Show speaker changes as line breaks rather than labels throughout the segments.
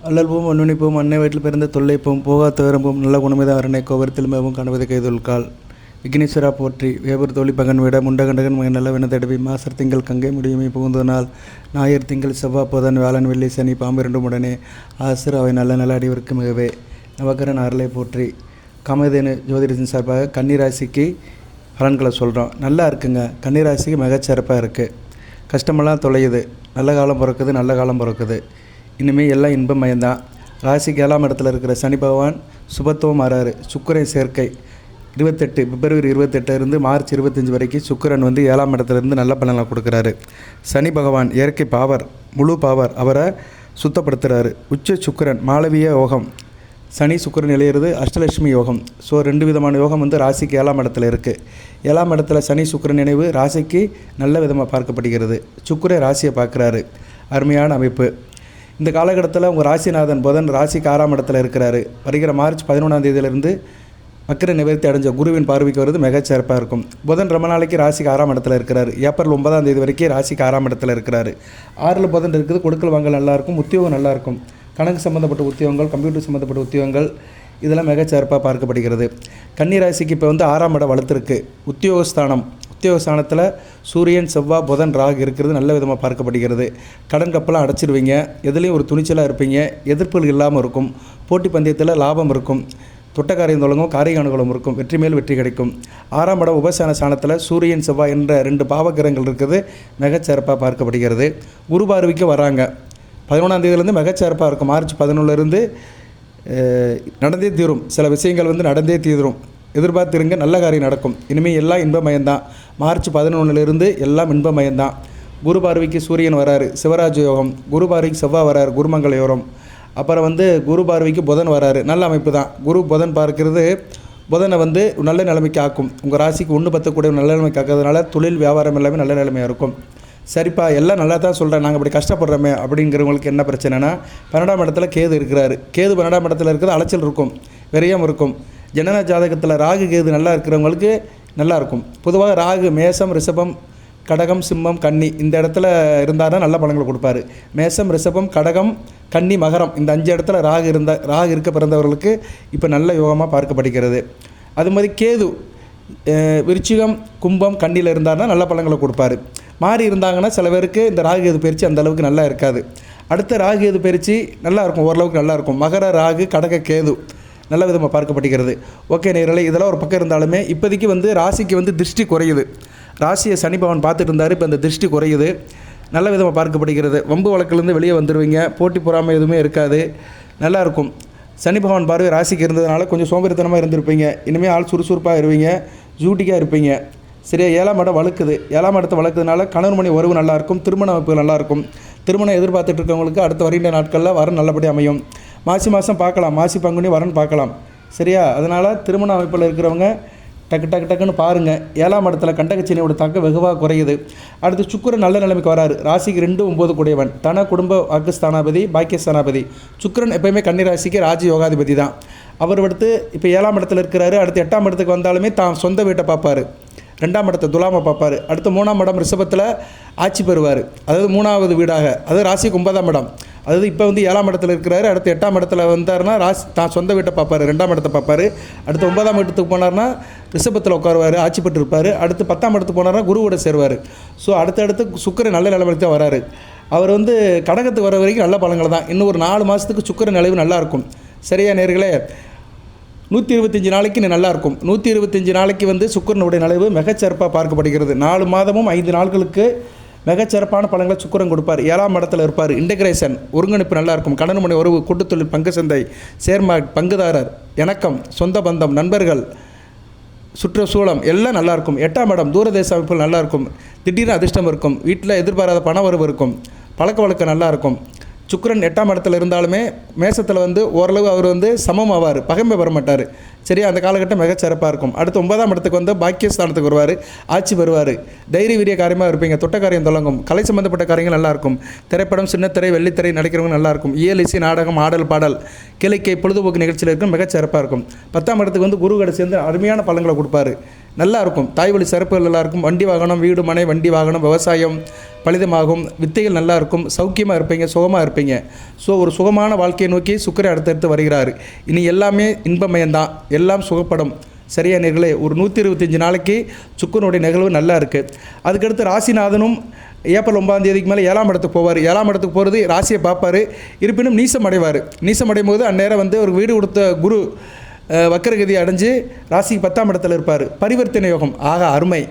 அல்லல்பூம் அன்னுணிப்பூம் அன்னை வயிற்றில் பிறந்த தொல்லைப்பூம் போகா துயரம்பூம் நல்ல குணமித அரணை கோவரத்தில் கணவதை கைதொல்கால் விக்னேஸ்வரா போற்றி வேபர் தோழி பகன் விட முண்டகண்டகன் மகன் நல்ல வினத்தடவி மாசர் திங்கள் கங்கை முடியுமை புகுந்த நாள் ஞாயிறு திங்கள் செவ்வாய் புதன் வியாழன் வெள்ளி சனி பாம்பு இரண்டும் உடனே ஆசிர் அவை நல்ல நல்ல அடிவருக்கு மிகவே நவகரன் அருளை போற்றி கமதேனு ஜோதிடத்தின் சார்பாக கன்னிராசிக்கு பலன்களை சொல்கிறோம். நல்லா இருக்குங்க. கன்னிராசிக்கு மிகச்சிறப்பாக இருக்குது. கஷ்டமெல்லாம் தொலையுது. நல்ல காலம் பிறக்குது, நல்ல காலம் பிறக்குது. இனிமேல் எல்லாம் இன்பமயம்தான். ராசிக்கு 7ஆம் இடத்துல இருக்கிற சனி பகவான் சுபத்துவம் ஆறாரு. சுக்கிரன் சேர்க்கை 28 பிப்ரவரி 28 இருந்து மார்ச் 25 வரைக்கும் சுக்கிரன் 7ஆம் இடத்துலேருந்து நல்ல பலனை கொடுக்குறாரு. சனி பகவான் இயற்கை பாவர், முழு பாவர், அவரை சுத்தப்படுத்துகிறாரு. உச்ச சுக்கிரன் மாளவிய யோகம். சனி சுக்கிரன் இளையிறது அஷ்டலட்சுமி யோகம். ஸோ 2 விதமான யோகம் ராசிக்கு 7ஆம் இடத்துல இருக்குது. 7ஆம் இடத்துல சனி சுக்கிரன் நினைவு ராசிக்கு நல்ல விதமாக பார்க்கப்படுகிறது. சுக்கிரன் ராசியை பார்க்குறாரு. அருமையான அமைப்பு. இந்த காலகட்டத்தில் உங்கள் ராசிநாதன் புதன் ராசிக்கு 6ஆம் இடத்துல இருக்கிறாரு. வருகிற மார்ச் 11ஆம் தேதியிலிருந்து வக்கிர நிவர்த்தி அடைஞ்ச குருவின் பார்வைக்கு வருது மிகச்சிறப்பாக இருக்கும். புதன் ரொம்ப நாளைக்கு ராசிக்கு 6ஆம் இடத்துல இருக்கிறாரு. ஏப்ரல் 9ஆம் தேதி வரைக்கும் ராசிக்கு 6ஆம் இடத்துல இருக்கிறாரு. 6ல் புதன் இருக்குது. கொடுக்கல் வாங்கல் நல்லாயிருக்கும். உத்தியோகம் நல்லாயிருக்கும். கணக்கு சம்மந்தப்பட்ட உத்தியோகங்கள், கம்ப்யூட்டர் சம்மந்தப்பட்ட உத்தியோகங்கள் இதெல்லாம் மிகச்சிறப்பாக பார்க்கப்படுகிறது. கன்னிராசிக்கு இப்போ 6ஆம் இடம் வளர்த்துருக்கு. உத்தியோகஸ்தானத்தில் சூரியன் செவ்வாய் புதன் ராகு இருக்கிறது நல்ல விதமாக பார்க்கப்படுகிறது. கடன் கப்பெல்லாம் அடைச்சிடுவீங்க. எதுலேயும் ஒரு துணிச்சலாக இருப்பீங்க. எதிர்ப்புகள் இல்லாமல் இருக்கும். போட்டி பந்தயத்தில் லாபம் இருக்கும். தொட்ட காரியம் தொடங்கும். காரிய அனுகூலம் இருக்கும். வெற்றி மேல் வெற்றி கிடைக்கும். 6ஆம் இடம் உபசான ஸ்தானத்தில் சூரியன் செவ்வாய் என்ற 2 பாவகிரகங்கள் இருக்குது. மிகச்சிறப்பாக பார்க்கப்படுகிறது. குரு பார்வைக்கு வராங்க. 11ஆம் தேதியிலேருந்து மிகச்சிறப்பாக இருக்கும். மார்ச் 11லேருந்து நடந்தே தீரும். சில விஷயங்கள் நடந்தே தீரும். எதிர்பார்த்துருங்க. நல்ல காரியம் நடக்கும். இனிமேல் எல்லாம் இன்பமயம்தான். மார்ச் 11லேருந்து எல்லாம் இன்பமயம்தான். குரு பார்வைக்கு சூரியன் வராரு. சிவராஜ யோகம். குரு பார்வைக்கு செவ்வாய் வராரு. குருமங்கள யோகம். அப்புறம் குரு பார்வைக்கு புதன் வராரு. நல்ல அமைப்பு தான். குரு புதன் பார்க்கிறது புதனை நல்ல நிலைமைக்கு ஆக்கும். உங்கள் ராசிக்கு 1-10 கூட நல்ல நிலைமைக்கு ஆக்கிறதுனால தொழில் வியாபாரம் எல்லாமே நல்ல நிலைமையாக இருக்கும். சரிப்பா, எல்லாம் நல்லா தான் சொல்கிறேன், நாங்கள் இப்படி கஷ்டப்படுறோமே அப்படிங்கிறவங்களுக்கு என்ன பிரச்சனைனா 12ஆம் இடத்துல கேது இருக்கிறாரு. கேது 12ஆம் இடத்துல இருக்கிறது அலைச்சல் இருக்கும், விரயம் இருக்கும். ஜனன ஜாதகத்தில் ராகு கேது நல்லா இருக்கிறவங்களுக்கு நல்லாயிருக்கும். பொதுவாக ராகு மேசம் ரிஷபம் கடகம் சிம்மம் கன்னி இந்த இடத்துல இருந்தாருன்னா நல்ல பலன்களை கொடுப்பாரு. மேசம் ரிஷபம் கடகம் கன்னி மகரம் இந்த 5 இடத்துல ராகு இருக்க பிறந்தவர்களுக்கு இப்போ நல்ல யோகமாக பார்க்கப்படுகிறது. அது மாதிரி கேது விருச்சிகம் கும்பம் கன்னியில் இருந்தாருன்னா நல்ல பலன்களை கொடுப்பாரு. மாறி இருந்தாங்கன்னா சில பேருக்கு இந்த ராகு கேது பயிற்சி அந்தளவுக்கு நல்லா இருக்காது. அடுத்த ராகு கேது பயிற்சி நல்லா இருக்கும், ஓரளவுக்கு நல்லாயிருக்கும். மகர ராகு கடக கேது நல்ல விதமாக பார்க்கப்படுகிறது. ஓகே நேயர்களே, இதெல்லாம் ஒரு பக்கம் இருந்தாலுமே இப்போதைக்கு ராசிக்கு திருஷ்டி குறையுது. ராசியை சனி பகவான் பார்த்துட்டு இருந்தார். இப்போ அந்த திருஷ்டி குறையுது. நல்ல விதமாக பார்க்கப்படுகிறது. வம்பு வழக்கிலேருந்து வெளியே வந்துடுவீங்க. போட்டி பொறாமை எதுவுமே இருக்காது. நல்லாயிருக்கும். சனி பகவான் பார்வை ராசிக்கு இருந்ததுனால கொஞ்சம் சோம்பேறித்தனமாக இருந்திருப்பீங்க. இனிமேல் ஆள் சுறுசுறுப்பாக இருப்பீங்க, ஜூட்டிக்காக இருப்பீங்க. சரியா? 7ஆம் இடம் வளர்க்குது. 7ஆம் இடத்தை வளர்க்குறதுனால கணவன் மணி உறவு நல்லாயிருக்கும். திருமண அமைப்பு நல்லாயிருக்கும். திருமணம் எதிர்பார்த்துட்டு இருக்கவங்களுக்கு அடுத்த வருகின்ற நாட்களில் வரன் நல்லபடியாக அமையும். மாசி மாதம் பார்க்கலாம். மாசி பங்குனி வரன் பார்க்கலாம். சரியா? அதனால் திருமண அமைப்பில் இருக்கிறவங்க டக்குன்னு பாருங்கள். 7ஆம் இடத்துல கண்டகச்சனியோட தாக்கம் வெகுவாக குறையுது. அடுத்து சுக்கிரன் நல்ல நிலைமைக்கு வராரு. ராசிக்கு 2-9 கூடியவன். தன குடும்ப வாக்குஸ்தானாபதி பாக்கியஸ்தானாபதி. சுக்கிரன் எப்போயுமே கன்னிராசிக்கு ராஜ யோகாதிபதி தான். அவர் அடுத்து இப்போ 7ஆம் இடத்துல இருக்கிறாரு. அடுத்து 8ஆம் இடத்துக்கு வந்தாலுமே தான் சொந்த வீட்டை பார்ப்பார். 2ஆம் இடத்தை துலாமை பார்ப்பார். அடுத்து 3ஆம் இடம் ரிஷபத்தில் ஆட்சி பெறுவார். அதாவது 3வது வீடாக, அதாவது ராசிக்கு 9ஆம் இடம். அதாவது இப்போ 7ஆம் இடத்துல இருக்கிறாரு. அடுத்து 8ஆம் இடத்துல வந்தார்னா ராசி தான் சொந்த வீட்டை பார்ப்பார். 2ஆம் இடத்தை பார்ப்பார். அடுத்து 9ஆம் இடத்துக்கு போனார்னா ரிஷபத்தில் உட்காருவார், ஆட்சி பெற்று இருப்பார். அடுத்து 10ஆம் இடத்துக்கு போனார்னா குருவோட சேருவார். ஸோ அடுத்தடுத்து சுக்கிரன் நல்ல நிலைமைக்கு தான் வராரு. அவர் கடகத்துக்கு வர வரைக்கும் நல்ல பலன்கள் தான். இன்னும் ஒரு 4 மாதத்துக்கு சுக்கிரன் நிலைவு நல்லாயிருக்கும். சரியா நேர்களே? 125 நாளைக்கு நல்லாயிருக்கும். 125 நாளைக்கு சுக்கிரனுடைய நிலைவு மிகச்சிறப்பாக பார்க்கப்படுகிறது. 4 மாதமும் 5 நாட்களுக்கு மிகச்சிறப்பான பலன்களை சுக்கிரன் கொடுப்பார். 7ஆம் இடத்துல இருப்பார். இன்டகிரேஷன் ஒருங்கிணைப்பு நல்லாயிருக்கும். கடன் மணி உறவு, கூட்டுத்தொழில், பங்கு சந்தை, பங்குதாரர், இணக்கம், சொந்த பந்தம், நண்பர்கள், சுற்றுச்சூழல் எல்லாம் நல்லாயிருக்கும். 8ஆம் இடம் தூரதேச அமைப்புகள் நல்லாயிருக்கும். திடீர்னு அதிர்ஷ்டம் இருக்கும். வீட்டில் எதிர்பாராத பண வரவு இருக்கும். பழக்க வழக்கம் நல்லாயிருக்கும். சுக்கிரன் 8ஆம் இடத்துல இருந்தாலுமே மேசத்தில் ஓரளவு அவர் சமம் ஆவார், பகைமை வர மாட்டார். சரியா? அந்த காலகட்டம் மிகச்சிறப்பாக இருக்கும். அடுத்து 9ஆம் இடத்துக்கு பாக்கியஸ்தானத்துக்கு வருவார், ஆட்சி பெறுவார். தைரிய வீரிய காரியமாக இருப்பீங்க. தொட்ட காரியம் தொடங்கும். கலை சம்மந்தப்பட்ட காரியங்கள் நல்லாயிருக்கும். திரைப்படம், சின்னத்திரை, வெள்ளித்திரை நடிக்கிறவங்க நல்லாயிருக்கும். இயல், இசை, நாடகம், ஆடல், பாடல், கிளைக்கை, பொழுதுபோக்கு நிகழ்ச்சியில் இருக்கும் மிகச்சிறப்பாக இருக்கும். 10ஆம் இடத்துக்கு குரு கூட சேர்ந்து அருமையான பலன்களை கொடுப்பார். நல்லா இருக்கும். தாய் வழி சிறப்புகள் நல்லாயிருக்கும். வண்டி வாகனம், வீடு மனை, வண்டி வாகனம், விவசாயம் பலிதமாகும். வித்தைகள் நல்லா இருக்கும். சௌக்கியமாக இருப்பீங்க, சுகமாக இருப்பீங்க. ஸோ ஒரு சுகமான வாழ்க்கையை நோக்கி சுக்கிரன் அடுத்தடுத்து வருகிறார். இனி எல்லாமே இன்பமயம்தான், எல்லாம் சுகப்படும். சரியா நேர்களே, ஒரு 125 நாளைக்கு சுக்கிரனுடைய நிகழ்வு நல்லா இருக்குது. அதுக்கடுத்து ராசிநாதனும் ஏப்ரல் 9ஆம் தேதிக்கு மேலே 7ஆம் இடத்துக்கு போவார். 7ஆம் இடத்துக்கு போகிறது ராசியை பார்ப்பார். இருப்பினும் நீசம் அடைவார். நீசம் அடையும் போது அந்நேரம் வந்து ஒரு வீடு கொடுத்த குரு வக்கரகதி அடைஞ்சு ராசிக்கு 10ஆம் இடத்துல இருப்பார். பரிவர்த்தனை யோகம் ஆக அருமை.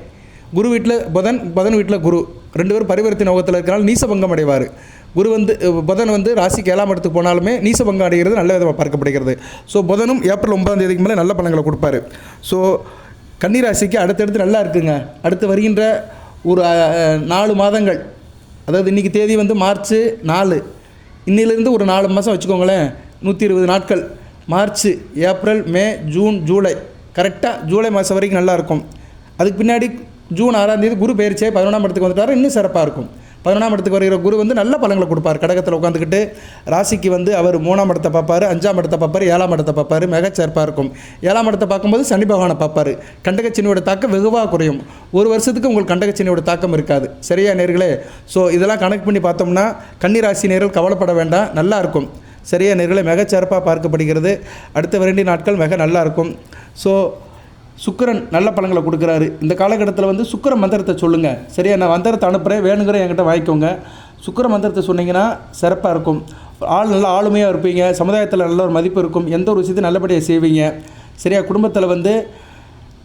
குரு வீட்டில் புதன் வீட்டில் குரு 2 பேரும் பரிவர்த்தனை யோகத்தில் இருக்கிறனால நீசபங்கம் அடைவார். குரு வந்து புதன் வந்து ராசிக்கு 7ஆம் இடத்துக்கு போனாலுமே நீசபங்கம் அடைகிறது நல்ல விதமாக பார்க்கப்படுகிறது. ஸோ புதனும் ஏப்ரல் 9ஆம் தேதிக்கு மேலே நல்ல பலன்களை கொடுப்பாரு. ஸோ கன்னிராசிக்கு அடுத்தடுத்து நல்லா இருக்குங்க. அடுத்து வருகின்ற ஒரு 4 மாதங்கள், அதாவது இன்றைக்கி தேதி வந்து மார்ச் 4, இன்னிலிருந்து ஒரு 4 மாதம் வச்சுக்கோங்களேன், 120 நாட்கள். மார்ச், ஏப்ரல், மே, ஜூன், ஜூலை, கரெக்டாக ஜூலை மாதம் வரைக்கும் நல்லாயிருக்கும். அதுக்கு பின்னாடி ஜூன் 6ஆம் தேதி குரு பெயர்ச்சியே 11ஆம் இடத்துக்கு வந்துட்டார். இன்னும் சிறப்பாக இருக்கும். 11ஆம் இடத்துக்கு வருகிற குரு வந்து நல்ல பலன்களை கொடுப்பார். கடகத்தில் உட்காந்துக்கிட்டு ராசிக்கு வந்து அவர் 3ஆம் இடத்தை பார்ப்பார், 5ஆம் இடத்தை பார்ப்பார், 7ஆம் இடத்தை பார்ப்பார். மிகச்சிறப்பாக இருக்கும். 7ஆம் இடத்தை பார்க்கும்போது சனி பகவானை பார்ப்பார். கண்டகச்சனியோட தாக்கம் வெகுவாக குறையும். ஒரு வருஷத்துக்கு உங்களுக்கு கண்டகச்சனியோட தாக்கம் இருக்காது. சரியா நேர்களே? ஸோ இதெல்லாம் கணக்கு பண்ணி பார்த்தோம்னா கன்னிராசி நேர்கள் கவலைப்பட வேண்டாம், நல்லா இருக்கும். சரியா நேர்களே, மிகச்சிறப்பாக பார்க்கப்படுகிறது. அடுத்த 2 நாட்கள் மிக நல்லா இருக்கும். ஸோ சுக்கிரன் நல்ல பலன்களை கொடுக்குறாரு. இந்த காலகட்டத்தில் வந்து சுக்கிர மந்திரத்தை சொல்லுங்கள். சரியா, நான் மந்திரத்தை அனுப்புகிறேன், வேணுங்கிற என்கிட்ட வாங்கிக்கோங்க. சுக்கிர மந்திரத்தை சொன்னீங்கன்னா சிறப்பாக இருக்கும். நல்லா ஆளுமையாக இருப்பீங்க. சமுதாயத்தில் நல்ல ஒரு மதிப்பு இருக்கும். எந்த ஒரு விஷயத்தையும் நல்லபடியாக செய்வீங்க. சரியா, குடும்பத்தில் வந்து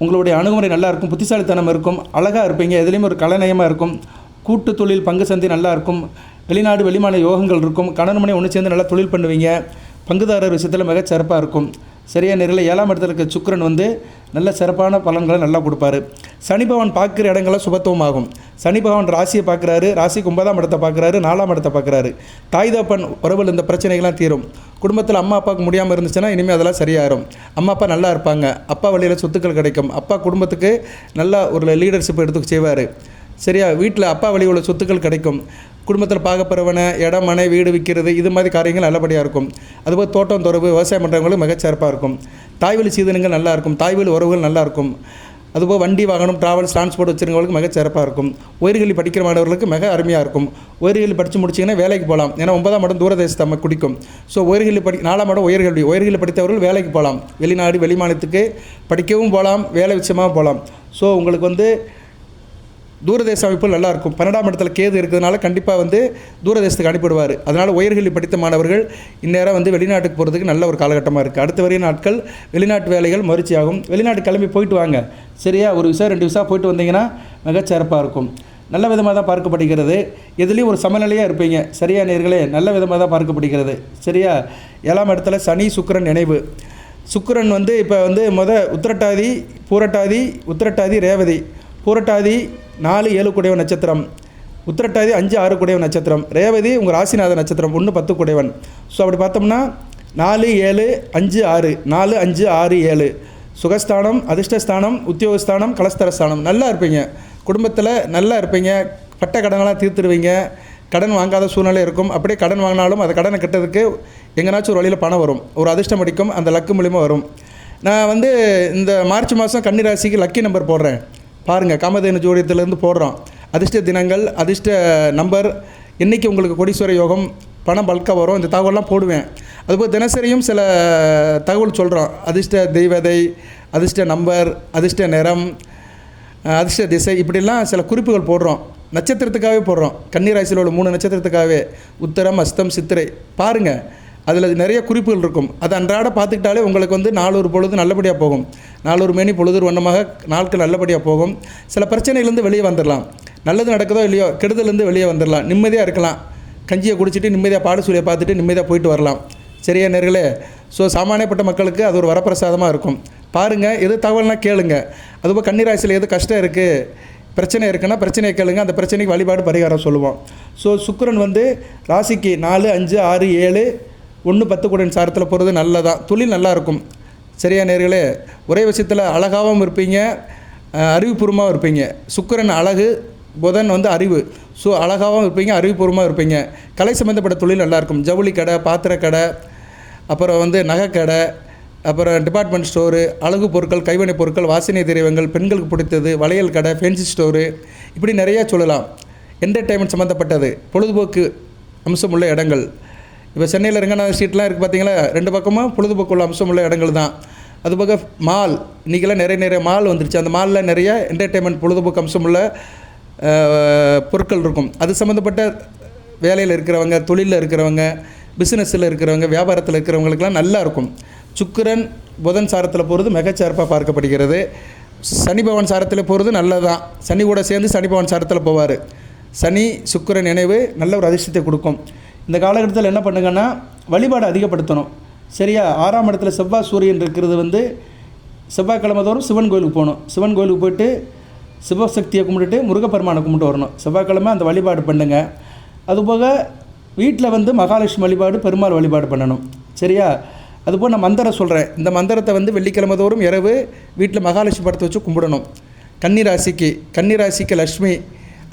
உங்களுடைய அணுகுமுறை நல்லா இருக்கும். புத்திசாலித்தனம் இருக்கும். அழகாக இருப்பீங்க. எதுலேயுமே ஒரு கலைநயமாக இருக்கும். கூட்டு தொழில், பங்கு சந்தை நல்லா இருக்கும். வெளிநாடு வெளிமாநில யோகங்கள் இருக்கும். கணவன் மனைவி ஒன்று சேர்ந்து நல்லா தொழில் பண்ணுவீங்க. பங்குதாரர் விஷயத்தில் மிக சிறப்பாக இருக்கும். சரியா நேரில் 7ஆம் இடத்துல இருக்க சுக்கிரன் வந்து நல்ல சிறப்பான பலன்களை நல்லா கொடுப்பாரு. சனி பகவான் பார்க்குற இடங்கள்லாம் சுபத்துவமாகும். சனி பகவான் ராசியை பார்க்குறாரு, ராசிக்கு 9ஆம் இடத்தை பார்க்குறாரு, 4ஆம் இடத்தை பார்க்குறாரு. தாய் தகப்பன் உறவில் இந்த பிரச்சனைகள்லாம் தீரும். குடும்பத்தில் அம்மா அப்பாவுக்கு முடியாமல் இருந்துச்சுன்னா இனிமேல் அதெல்லாம் சரியாயிரும். அம்மா அப்பா நல்லா இருப்பாங்க. அப்பா வழியில் சொத்துக்கள் கிடைக்கும். அப்பா குடும்பத்துக்கு நல்லா ஒரு லீடர்ஷிப் எடுத்து செய்வார். சரியா, வீட்டில் அப்பா வழி உள்ள சொத்துக்கள் கிடைக்கும். குடும்பத்தில் பார்க்கப்படுறவனை இடம், மனை, வீடு விற்கிறது, இது மாதிரி காரியங்கள் நல்லபடியாக இருக்கும். அதுபோல் தோட்டம் துறவு, விவசாயம் பண்ணுறவங்களும் மிகச்சிறப்பாக இருக்கும். தாய்வழி சீதனங்கள் நல்லாயிருக்கும். தாய்வழி உறவுகள் நல்லாயிருக்கும். அதுபோல் வண்டி வாகனம், ட்ராவல்ஸ், டிரான்ஸ்போர்ட் வச்சுருக்கவங்களுக்கு மிகச்சிறப்பாக இருக்கும். உயர்கல்வி படிக்கிற மாணவர்களுக்கு மிக அருமையாக இருக்கும். உயர்கல்வி படித்து முடிச்சிங்கன்னா வேலைக்கு போகலாம். ஏன்னா 9ஆம் இடம் தூரதேசத்தை நம்ம குடிக்கும். ஸோ உயர்கல்வி 4ஆம் இடம் உயர்கல்வி படித்தவர்கள் வேலைக்கு போகலாம். வெளிநாடு வெளிமாநிலத்துக்கு படிக்கவும் போகலாம், வேலை விஷயமாக போகலாம். ஸோ உங்களுக்கு வந்து தூரதேச அமைப்புகள் நல்லாயிருக்கும். 12ஆம் இடத்துல கேது இருக்கிறதுனால கண்டிப்பாக வந்து தூரதேசத்துக்கு அனுப்பிடுவார். அதனால் உயர்கல்வி படித்த மாணவர்கள் இந்நேரம் வந்து வெளிநாட்டுக்கு போகிறதுக்கு நல்ல ஒரு காலகட்டமாக இருக்குது. அடுத்த வரைய நாட்கள் வெளிநாட்டு வேலைகள் மறுச்சியாகும். வெளிநாட்டு கிளம்பி போயிட்டு வாங்க. சரியா, ஒரு விசா 2 விசா போயிட்டு வந்தீங்கன்னா மிகச்சிறப்பாக இருக்கும். நல்ல விதமாக தான் பார்க்கப்படுகிறது. எதுலேயும் ஒரு சமநிலையாக இருப்பீங்க. சரியா நேர்களே, நல்ல விதமாக தான் பார்க்கப்படுகிறது. சரியா, 7ஆம் இடத்துல சனி சுக்கிரன் இணைவு. சுக்கிரன் வந்து இப்போ வந்து உத்திரட்டாதி, பூரட்டாதி, உத்திரட்டாதி, ரேவதி. பூரட்டாதி 4, 7 குடையவன் நட்சத்திரம். உத்திரட்டாதி 5, 6 குடையவன் நட்சத்திரம். ரேவதி உங்கள் ராசிநாத நட்சத்திரம் 1, 10 குடையவன். ஸோ அப்படி பார்த்தோம்னா 4, 7, 5, 6, 4, 5, 6, 7 சுகஸ்தானம், அதிர்ஷ்டஸ்தானம், உத்தியோகஸ்தானம், கலஸ்தரஸ்தானம். நல்லா இருப்பீங்க. குடும்பத்தில் நல்லா இருப்பீங்க. பட்ட கடனெல்லாம் தீர்த்துருவீங்க. கடன் வாங்காத சூழ்நிலை இருக்கும். அப்படியே கடன் வாங்கினாலும் அந்த கடனை கட்டுறதுக்கு எங்கேனாச்சும் ஒரு வழியில் பணம் வரும். ஒரு அதிர்ஷ்டம் அடிக்கும். அந்த லக்கு மூலிமா வரும். நான் வந்து இந்த மார்ச் மாதம் கன்னிராசிக்கு லக்கி நம்பர் போடுறேன் பாருங்கள். காமதேனு ஜோடியத்திலேருந்து போடுறோம். அதிர்ஷ்ட தினங்கள், அதிர்ஷ்ட நம்பர், என்றைக்கு உங்களுக்கு கோடீஸ்வர யோகம், பணம் பல்காக வரும், இந்த தகவலாம் போடுவேன். அதுபோல் தினசரியும் சில தகவல் சொல்கிறோம். அதிர்ஷ்ட தெய்வதை, அதிர்ஷ்ட நம்பர், அதிர்ஷ்ட நிறம், அதிர்ஷ்ட திசை, இப்படிலாம் சில குறிப்புகள் போடுறோம். நட்சத்திரத்துக்காகவே போடுறோம். கன்னிராசியில் உள்ள 3 நட்சத்திரத்துக்காகவே, உத்தரம், அஸ்தம், சித்திரை. பாருங்கள், அதில் நிறைய குறிப்புகள் இருக்கும். அதை அன்றாட பார்த்துக்கிட்டாலே உங்களுக்கு வந்து 4 ஒரு பொழுது நல்லபடியாக போகும். 4 ஒரு மேனி பொழுது வண்ணமாக நாட்கள் நல்லபடியாக போகும். சில பிரச்சனையிலேருந்து வெளியே வந்துடலாம். நல்லது நடக்குதோ இல்லையோ, கெடுதலேருந்து வெளியே வந்துடலாம். நிம்மதியாக இருக்கலாம். கஞ்சியை குடிச்சிட்டு நிம்மதியாக பாடசூலியை பார்த்துட்டு நிம்மதியாக போயிட்டு வரலாம். சரியா நேர்களே? ஸோ சாமானியப்பட்ட மக்களுக்கு அது ஒரு வரப்பிரசாதமாக இருக்கும். பாருங்கள், எது தகவல்னால் கேளுங்க. அதுபோல் கன்னிராசியில் எது கஷ்டம் இருக்குது, பிரச்சனை இருக்குன்னா பிரச்சனையை கேளுங்க. அந்த பிரச்சனைக்கு வழிபாடு பரிகாரம் சொல்லுவோம். ஸோ சுக்கிரன் வந்து ராசிக்கு 4, 5, 6, 7, 1, 10 குடையின் சாரத்தில் போகிறது நல்லதான். தொழில் நல்லாயிருக்கும். சரியா நேர்களே? ஒரே விஷயத்தில் அழகாகவும் இருப்பீங்க, அறிவுபூர்வமாகவும் இருப்பீங்க. சுக்கிரன் அழகு, புதன் வந்து அறிவு. ஸோ அழகாகவும் இருப்பீங்க, அறிவுபூர்வமாக இருப்பீங்க. கலை சம்மந்தப்பட்ட தொழில் நல்லாயிருக்கும். ஜவுளி கடை, பாத்திர கடை, அப்புறம் வந்து நகை கடை, அப்புறம் டிபார்ட்மெண்ட் ஸ்டோரு, அழகு பொருட்கள், கைவினைப் பொருட்கள், வாசனை திரவியங்கள், பெண்களுக்கு பிடித்தது, வளையல் கடை, ஃபேன்சி ஸ்டோரு, இப்படி நிறையா சொல்லலாம். என்டர்டெயின்மெண்ட் சம்மந்தப்பட்டது, பொழுதுபோக்கு அம்சம் உள்ள இடங்கள். இப்போ சென்னையில் ரங்கநாத ஸ்ட்ரீட்லாம் இருக்குது பார்த்தீங்களா, 2 பக்கமும் பொழுதுபோக்கு உள்ள அம்சம் உள்ள இடங்கள் தான். அதுபோக மால், இன்றைக்கெல்லாம் நிறைய மால் வந்துருச்சு. அந்த மாலில் நிறைய என்டர்டெயின்மெண்ட் பொழுதுபோக்கு அம்சம் உள்ள பொருட்கள் இருக்கும். அது சம்மந்தப்பட்ட வேலையில் இருக்கிறவங்க, தொழிலில் இருக்கிறவங்க, பிஸ்னஸில் இருக்கிறவங்க, வியாபாரத்தில் இருக்கிறவங்களுக்கெல்லாம் நல்லா இருக்கும். சுக்கிரன் புதன் சாரத்தில் போகிறது மிகச்சிறப்பாக பார்க்கப்படுகிறது. சனி பகவான் சாரத்தில் போகிறது நல்லது தான். சனி கூட சேர்ந்து சனி பகவான் சாரத்தில் போவார். சனி சுக்கிரன் நினைவு நல்ல ஒரு அதிர்ஷ்டத்தை கொடுக்கும். இந்த காலகட்டத்தில் என்ன பண்ணுங்கன்னா, வழிபாடு அதிகப்படுத்தணும். சரியா? 6ஆம் இடத்துல செவ்வாய் சூரியன் இருக்கிறது செவ்வாய்க்கிழமை தோறும் சிவன் கோயிலுக்கு போகணும். சிவன் கோயிலுக்கு போய்ட்டு சிவசக்தியை கும்பிட்டுட்டு முருகப்பெருமானை கும்பிட்டு வரணும். செவ்வாய்க்கிழமை அந்த வழிபாடு பண்ணுங்க. அதுபோக வீட்டில் மகாலட்சுமி வழிபாடு, பெருமாள் வழிபாடு பண்ணணும். சரியா? அதுபோல் நான் மந்திரம் சொல்கிறேன். இந்த மந்திரத்தை வெள்ளிக்கிழமை தோறும் இரவு வீட்டில் மகாலட்சுமி படத்தை வச்சு கும்பிடணும். கன்னிராசிக்கு லக்ஷ்மி,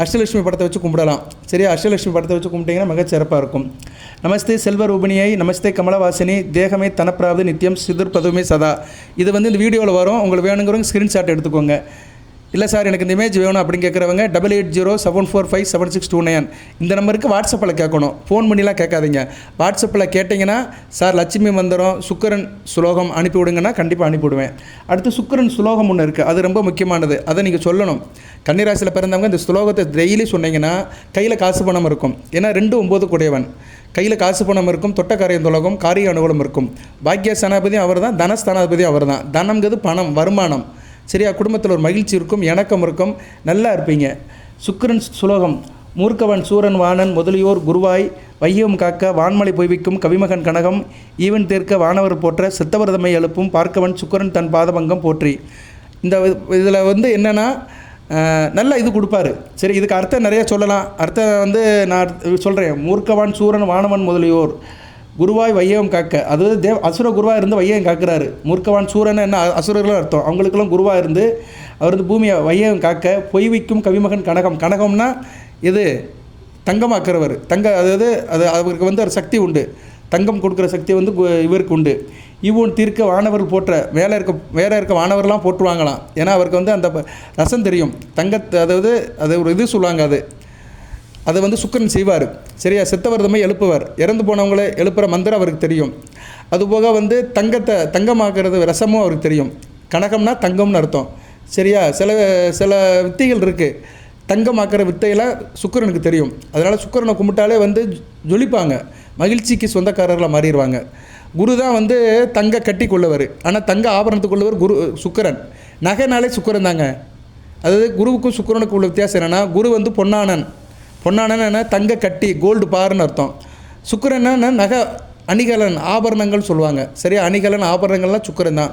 அஷ்டலட்சுமி படத்தை வச்சு கும்பிடலாம். சரியா? அஷ்டலட்சுமி படத்தை வச்சு கும்பிட்டிங்கன்னா மிகச்சிறப்பாக இருக்கும். நமஸ்தே செல்வரூபிணியை, நமஸ்தே கமலவாசினி, தேகமே தனப்பிராவது நித்தியம் சிதுர்பதுமே சதா. இது இந்த வீடியோவில் வரும். உங்களுக்கு வேணுங்கிறவங்க ஸ்க்ரீன்ஷாட் எடுத்துக்கோங்க. இல்லை சார் எனக்கு இந்த இமேஜ் வேணும் அப்படின்னு கேட்குறவங்க 8807457629 இந்த நம்பருக்கு வாட்ஸ்அப்பில் கேட்கணும். ஃபோன் பண்ணிலாம் கேட்காதீங்க. வாட்ஸ்அப்பில் கேட்டிங்கன்னா, சார் லட்சுமி மந்திரம் சுக்கிரன் சுலோகம் அனுப்பிவிடுங்கன்னா கண்டிப்பாக அனுப்பிவிடுவேன். அடுத்து சுக்கிரன் சுலோகம் ஒன்று இருக்குது, அது ரொம்ப முக்கியமானது. அதை நீங்கள் சொல்லணும். கன்னிராசியில் பிறந்தவங்க இந்த சுலோகத்தை டெய்லி சொன்னீங்கன்னா கையில் காசு பணம் இருக்கும். ஏன்னா 2-9 கூடையவன், கையில் காசு பணம் இருக்கும், தொட்ட காரியம் துலகம், காரிய அனுகூலம் இருக்கும். பாக்கிய ஸ்தானாதிபதி அவர் தான், தனஸ்தானாதிபதி அவர் தான். தனம்ங்கிறது பணம், வருமானம். சரியா? குடும்பத்தில் ஒரு மகிழ்ச்சி இருக்கும், இணக்கம் இருக்கும், நல்லா இருப்பீங்க. சுக்கிரன் சுலோகம்: மூர்க்கவன் சூரன் வாணன் முதலியோர் குருவாய், வையம் காக்க வான்மலை பொய்விக்கும் கவிமகன் கனகம், ஈவன் தீர்க்க வானவர் போற்ற, சித்தவரதமை எழுப்பும் பார்க்கவன் சுக்கிரன் தன் பாதபங்கம் போற்றி. இந்த இதில் என்னென்னா நல்லா இது கொடுப்பாரு. சரி, இதுக்கு அர்த்தம் நிறைய சொல்லலாம். அர்த்தம் நான் சொல்கிறேன். மூர்க்கவான் சூரன் வானவன் முதலியோர் குருவாய் வையம் காக்க, அதாவது அசுர குருவாக இருந்து வையம் காக்கிறாரு. மூர்க்கவான் சூரன் என்ன அசுரர்களும் அர்த்தம். அவங்களுக்கெல்லாம் குருவாக இருந்து அவர் பூமியை வையம் காக்க, பொய்விக்கும் கவிமகன் கனகம். கனகம்னா இது தங்கமாக்குறவர். அதாவது அவருக்கு ஒரு சக்தி உண்டு. தங்கம் கொடுக்குற சக்தி இவருக்கு உண்டு. இவன் தீர்க்க வானவர் போற்ற, வேற இருக்க வானவர்லாம் போட்டுருவாங்களாம். ஏன்னா அவருக்கு அந்த ரசம் தெரியும். தங்கத்தை அதாவது அது ஒரு இது சொல்லுவாங்க, அதை சுக்கிரன் செய்வார். சரியா? சித்தவர்தமை எழுப்புவார். இறந்து போனவங்களே எழுப்புகிற மந்திரம் அவருக்கு தெரியும். அதுபோக தங்கத்தை தங்கமாக்குறது ரசமும் அவருக்கு தெரியும். கனகம்னா தங்கம்னு அர்த்தம். சரியா? சில வித்தைகள் இருக்குது. தங்கமாக்குற வித்தையெல்லாம் சுக்கிரனுக்கு தெரியும். அதனால் சுக்கிரனை கும்பிட்டாலே ஜொலிப்பாங்க, மகிழ்ச்சிக்கு சொந்தக்காரர்களாக மாறிடுவாங்க. குரு தான் தங்க கட்டி கொள்ளவர். ஆனால் தங்க ஆபரணத்துக்குள்ளவர் சுக்கிரன். நகைனாலே சுக்கிரன் தாங்க. அதாவது குருவுக்கும் சுக்கிரனுக்கும் உள்ள வித்தியாசம் என்னென்னா, குரு பொன்னானன் என்ன, தங்க கட்டி, கோல்டு பாருன்னு அர்த்தம். சுக்கிரன் நகை அணிகலன் ஆபரணங்கள் சொல்லுவாங்க. சரியா? அணிகலன் ஆபரணங்கள்லாம் சுக்கிரன் தான்.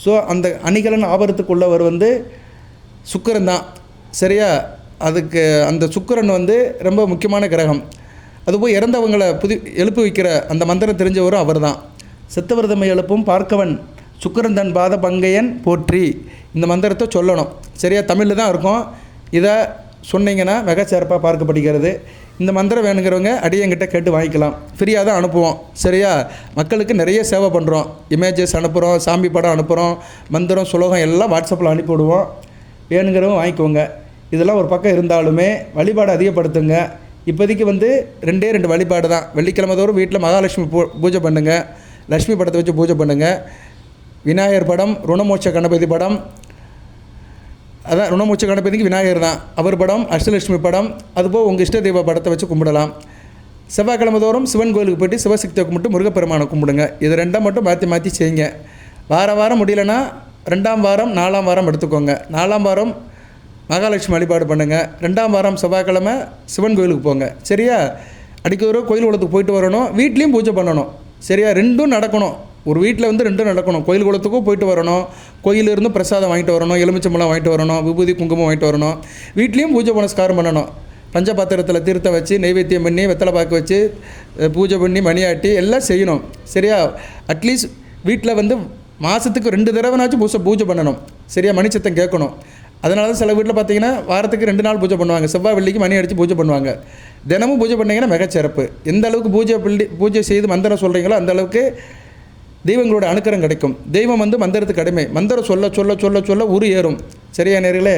ஸோ அந்த அணிகலன் ஆபரணத்துக்குள்ளவர் சுக்கிரன் தான். சரியா? அதுக்கு அந்த சுக்கிரன் ரொம்ப முக்கியமான கிரகம். அதுபோல் இறந்தவங்களை எழுப்பி வைக்கிற அந்த மந்திரம் தெரிஞ்சவரும் அவர் தான். சித்தவரதமை எழுப்பும் பார்க்கவன் சுக்கிரன் தன் பாத பங்கையன் போற்றி. இந்த மந்திரத்தை சொல்லணும். சரியா? தமிழில் தான் இருக்கும். இதை சொன்னீங்கன்னா மிகச்சிறப்பாக பார்க்கப்படுகிறது. இந்த மந்திரம் வேணுங்கிறவங்க அடியங்கிட்ட கேட்டு வாங்கிக்கலாம். ஃப்ரீயாக தான் அனுப்புவோம். சரியா? மக்களுக்கு நிறைய சேவை பண்ணுறோம். இமேஜஸ் அனுப்புகிறோம், சாமி படம் அனுப்புகிறோம், மந்திரம் சுலோகம் எல்லாம் வாட்ஸ்அப்பில் அனுப்பிவிடுவோம். வேணுங்கிறவங்க வாங்கிக்கோங்க. இதெல்லாம் ஒரு பக்கம் இருந்தாலுமே வழிபாடு அதிகப்படுத்துங்க. இப்போதைக்கு 2 வழிபாடு தான். வெள்ளிக்கிழமை தோறும் வீட்டில் மகாலட்சுமி பூஜை பண்ணுங்கள். லக்ஷ்மி படத்தை வச்சு பூஜை பண்ணுங்கள். விநாயகர் படம், ருணமோட்ச கணபதி படம், அதான் ருணமோட்ச கணபதிக்கு விநாயகர் தான், அவர் படம், அஷ்டலட்சுமி படம், அதுபோல் உங்கள் இஷ்ட தெய்வ படத்தை வச்சு கும்பிடலாம். செவ்வாய்க்கிழமை தோறும் சிவன் கோயிலுக்கு போய்ட்டு சிவசக்தியை கும்பிட்டு முருகப்பெருமானை கும்பிடுங்க. இது 2 மட்டும் மாற்றி செய்யுங்க. வாரம் முடியலைன்னா 2ஆம் வாரம் 4ஆம் வாரம் எடுத்துக்கோங்க. 4ஆம் வாரம் மகாலட்சுமி வழிபாடு பண்ணுங்கள். 2ஆம் வாரம் செவ்வாய்க்கிழமை சிவன் கோயிலுக்கு போங்க. சரியா? அடிக்கடி ஒரு கோயில் குளத்துக்கு போயிட்டு வரணும். வீட்லேயும் பூஜை பண்ணணும். சரியா? 2ம் நடக்கணும். ஒரு வீட்டில் 2 நடக்கணும். கோயில் குளத்துக்கும் போயிட்டு வரணும், கோயிலிருந்து பிரசாதம் வாங்கிட்டு வரணும், எலுமிச்சம்பழம் வாங்கிட்டு வரணும், விபூதி குங்குமம் வாங்கிட்டு வரணும். வீட்லேயும் பூஜை புனஸ்காரம் பண்ணணும். பஞ்சபாத்திரத்தில் தீர்த்தம் வச்சு நெய்வேத்தியம் பண்ணி வெத்தலை பாக்கு வச்சு பூஜை பண்ணி மணியாட்டி எல்லாம் செய்யணும். சரியா? அட்லீஸ்ட் வீட்டில் மாதத்துக்கு 2 தடவைனாச்சும் பூஜை பண்ணணும். சரியா? மணி சத்தம் கேட்கணும். அதனால தான் சில வீட்டில் பார்த்தீங்கன்னா வாரத்துக்கு 2 நாள் பூஜை பண்ணுவாங்க. செவ்வாய் வெள்ளிக்கு மணி அடித்து பூஜை பண்ணுவாங்க. தினமும் பூஜை பண்ணிங்கன்னா மிகச்சிறப்பு. எந்த அளவுக்கு பூஜை செய்து மந்திரம் சொல்கிறீங்களோ அந்த அளவுக்கு தெய்வங்களோட அனுக்கிரம் கிடைக்கும். தெய்வம் வந்து மந்திரத்துக்கு அடிமை. மந்திரம் சொல்ல சொல்ல சொல்ல சொல்ல உரு ஏறும். சரியா நேர்களே?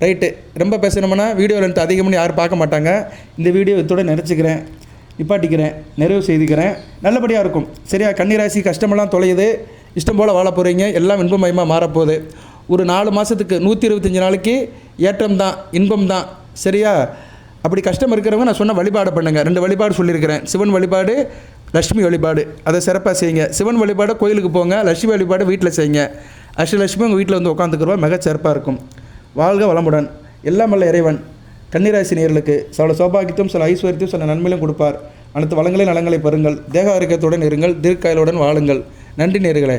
ரைட்டு. ரொம்ப பேசணும்னா வீடியோ லென்த் அதிகம்னு யாரும் பார்க்க மாட்டாங்க. இந்த வீடியோ இதோட நினச்சிக்கிறேன், நிப்பாட்டிக்கிறேன், நிறைவு செய்துக்கிறேன். நல்லபடியாக இருக்கும். சரியா? கன்னிராசி கஷ்டமெல்லாம் தொலையுது, இஷ்டம் போல் வாழ போகிறீங்க, எல்லாம் இன்பமயமாக மாறப்போகுது. ஒரு 4 மாதத்துக்கு 125 நாளைக்கு ஏற்றம் தான், இன்பம் தான். சரியா? அப்படி கஷ்டம் இருக்கிறவங்க நான் சொன்ன வழிபாடு பண்ணுங்கள். 2 வழிபாடு சொல்லியிருக்கிறேன். சிவன் வழிபாடு, லட்சுமி வழிபாடு. அதை சிறப்பாக செய்யுங்க. சிவன் வழிபாடு கோயிலுக்கு போங்க, லட்சுமி வழிபாடு வீட்டில் செய்யுங்க. அஷ்டலட்சுமி உங்கள் வீட்டில் வந்து உட்காந்துக்கிறவா மிக சிறப்பாக இருக்கும். வாழ்க வளமுடன். எல்லாம் வல்ல இறைவன் கன்னிராசி நேயர்களுக்கு சில சௌபாகியத்தையும் சில ஐஸ்வர்யத்தையும் சில நன்மையிலும் கொடுப்பார். அனைத்து வளங்களையும் நலங்களை பெறுங்கள். தேக ஆரோக்கியத்துடன் இருங்கள், தீர்க்காயலுடன் வாழுங்கள். நன்றி நேயர்களே.